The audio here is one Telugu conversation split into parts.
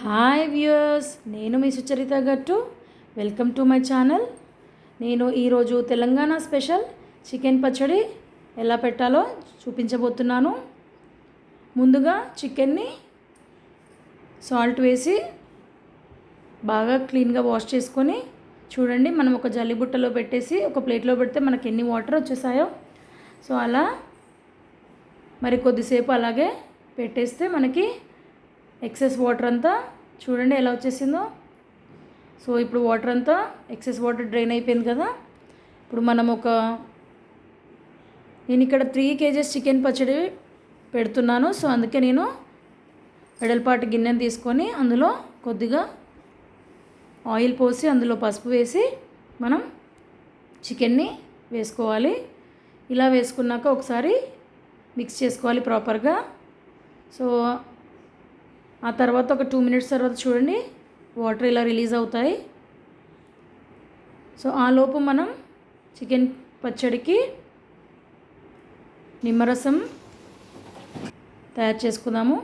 హాయ్ వ్యూయర్స్, నేను మీ సుచరిత గట్టు. Welcome to my channel. నేను ఈరోజు తెలంగాణ స్పెషల్ చికెన్ పచ్చడి ఎలా పెట్టాలో చూపించబోతున్నాను. ముందుగా చికెన్ని సాల్ట్ వేసి బాగా క్లీన్గా వాష్ చేసుకొని చూడండి, మనం ఒక జల్లిబుట్టలో పెట్టేసి ఒక ప్లేట్లో పెడితే మనకి ఎన్ని వాటర్ వచ్చేసాయో, సో అలా మరి కొద్దిసేపు అలాగే పెట్టేస్తే మనకి ఎక్సెస్ వాటర్ అంతా చూడండి ఎలా వచ్చేసిందో. సో ఇప్పుడు వాటర్ అంతా ఎక్సెస్ వాటర్ డ్రైన్ అయిపోయింది కదా. ఇప్పుడు మనం నేను ఇక్కడ 3 kgs చికెన్ పచ్చడి పెడుతున్నాను. సో అందుకే నేను వెడల్పాటి గిన్నెని తీసుకొని అందులో కొద్దిగా ఆయిల్ పోసి అందులో పసుపు వేసి మనం చికెన్ని వేసుకోవాలి. ఇలా వేసుకున్నాక ఒకసారి మిక్స్ చేసుకోవాలి ప్రాపర్గా. సో ఆ తర్వాత ఒక 2 minutes తర్వాత చూడండి వాటర్ ఇలా రిలీజ్ అవుతాయి. సో ఆ లోపు మనం చికెన్ పచ్చడికి నిమ్మరసం తయారు చేసుకుందాము.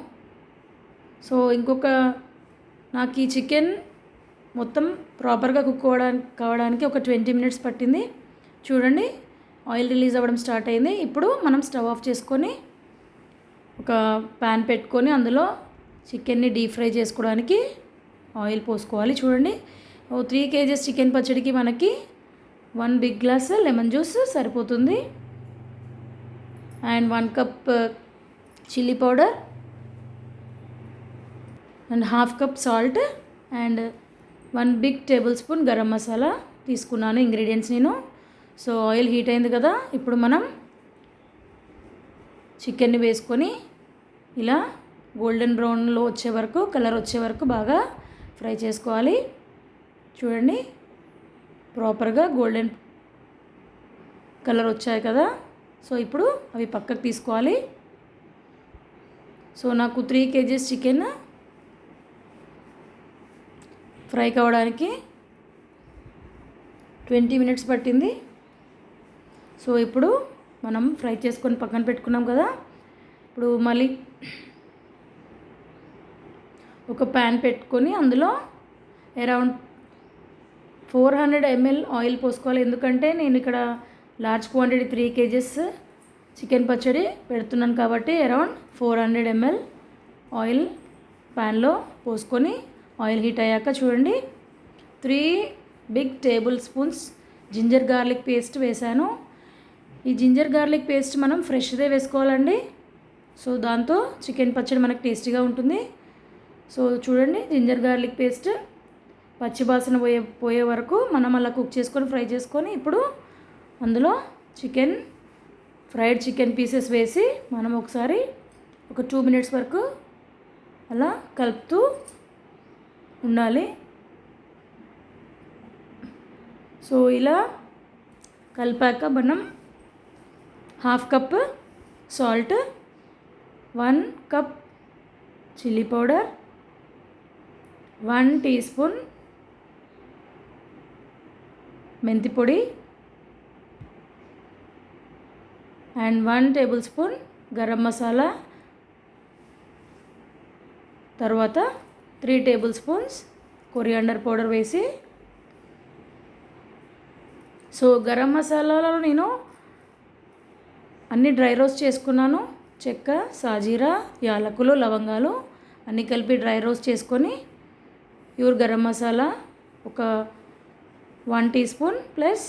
సో నాకు ఈ చికెన్ మొత్తం ప్రాపర్గా కుక్ కావడానికి ఒక 20 minutes పట్టింది. చూడండి ఆయిల్ రిలీజ్ అవ్వడం స్టార్ట్ అయింది. ఇప్పుడు మనం స్టవ్ ఆఫ్ చేసుకొని ఒక ప్యాన్ పెట్టుకొని అందులో చికెన్ని డీప్ ఫ్రై చేసుకోవడానికి ఆయిల్ పోసుకోవాలి. చూడండి 3 kgs చికెన్ పచ్చడికి మనకి 1 big glass లెమన్ జ్యూస్ సరిపోతుంది. And 1 cup chilli powder and 1/2 cup salt and 1 big tablespoon garam masala తీసుకున్నాను ఇంగ్రీడియంట్స్ నేను. సో ఆయిల్ హీట్ అయింది కదా, ఇప్పుడు మనం చికెన్ని వేసుకొని ఇలా గోల్డెన్ బ్రౌన్లో వచ్చే వరకు, కలర్ వచ్చే వరకు బాగా ఫ్రై చేసుకోవాలి. చూడండి ప్రాపర్గా గోల్డెన్ కలర్ వచ్చాయి కదా. సో ఇప్పుడు అవి పక్కకు తీసుకోవాలి. సో నాకు 3 kgs చికెన్ ఫ్రై కావడానికి 20 minutes పట్టింది. సో ఇప్పుడు మనం ఫ్రై చేసుకొని పక్కన పెట్టుకున్నాం కదా. ఇప్పుడు మళ్ళీ ఒక ప్యాన్ పెట్టుకొని అందులో అరౌండ్ 400 ml ఆయిల్ పోసుకోవాలి. ఎందుకంటే నేను ఇక్కడ లార్జ్ క్వాంటిటీ 3 kgs చికెన్ పచ్చడి పెడుతున్నాను కాబట్టి అరౌండ్ 400 ml ఆయిల్ ప్యాన్లో పోసుకొని ఆయిల్ హీట్ అయ్యాక చూడండి 3 big tablespoons ginger garlic paste వేసాను. ఈ జింజర్ గార్లిక్ పేస్ట్ మనం ఫ్రెష్దే వేసుకోవాలండి. సో దాంతో చికెన్ పచ్చడి మనకు టేస్టీగా ఉంటుంది. సో చూడండి జింజర్ గార్లిక్ పేస్ట్ పచ్చివాసన పోయే వరకు మనం అలా కుక్ చేసుకొని ఫ్రై చేసుకొని ఇప్పుడు అందులో ఫ్రైడ్ చికెన్ పీసెస్ వేసి మనం ఒకసారి ఒక 2 minutes వరకు అలా కలుపుతూ ఉండాలి. సో ఇలా కలిపాక మనం 1/2 cup salt, 1 cup chilli powder, 1 teaspoon మెంతి పొడి అండ్ 1 tablespoon గరం మసాలా, తర్వాత 3 tablespoons కొరియాండర్ పౌడర్ వేసి, సో గరం మసాలాలో నేను అన్ని డ్రై రోస్ట్ చేసుకున్నాను. చెక్క, సాజీరా, యాలకులు, లవంగాలు అన్నీ కలిపి డ్రై రోస్ట్ చేసుకొని ప్యూర్ గరం మసాలా ఒక 1 teaspoon plus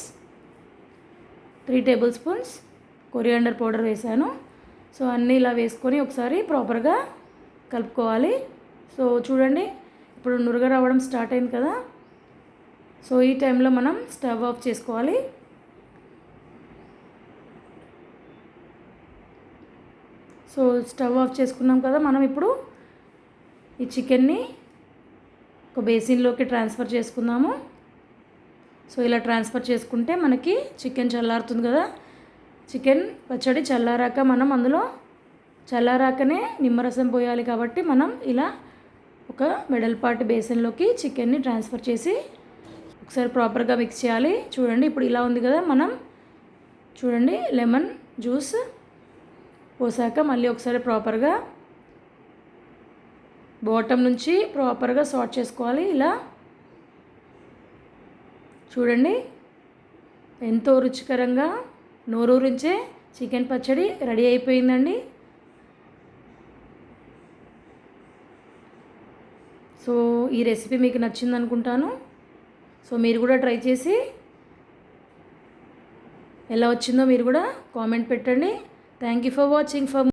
3 tablespoons coriander powder వేసాను. సో అన్నీ ఇలా వేసుకొని ఒకసారి ప్రాపర్గా కలుపుకోవాలి. సో చూడండి ఇప్పుడు నురగ రావడం స్టార్ట్ అయింది కదా. సో ఈ టైంలో మనం స్టవ్ ఆఫ్ చేసుకోవాలి. సో స్టవ్ ఆఫ్ చేసుకున్నాం కదా. మనం ఇప్పుడు ఈ చికెన్ని ఒక బేసిన్లోకి ట్రాన్స్ఫర్ చేసుకుందాము. సో ఇలా ట్రాన్స్ఫర్ చేసుకుంటే మనకి చికెన్ చల్లారుతుంది కదా. చికెన్ పచ్చడి చల్లారాకనే నిమ్మరసం పోయాలి కాబట్టి మనం ఇలా ఒక వెడల్పాటి బేసిన్లోకి చికెన్ని ట్రాన్స్ఫర్ చేసి ఒకసారి ప్రాపర్గా మిక్స్ చేయాలి. చూడండి ఇప్పుడు ఇలా ఉంది కదా. మనం చూడండి లెమన్ జ్యూస్ పోసాక మళ్ళీ ఒకసారి ప్రాపర్గా బాటమ్ నుంచి ప్రాపర్గా సార్ట్ చేసుకోవాలి. ఇలా చూడండి, ఎంతో రుచికరంగా నోరూరించే చికెన్ పచ్చడి రెడీ అయిపోయిందండి. సో ఈ రెసిపీ మీకు నచ్చింది అనుకుంటాను. సో మీరు కూడా ట్రై చేసి ఎలా వచ్చిందో మీరు కూడా కామెంట్ పెట్టండి. Thank you for watching.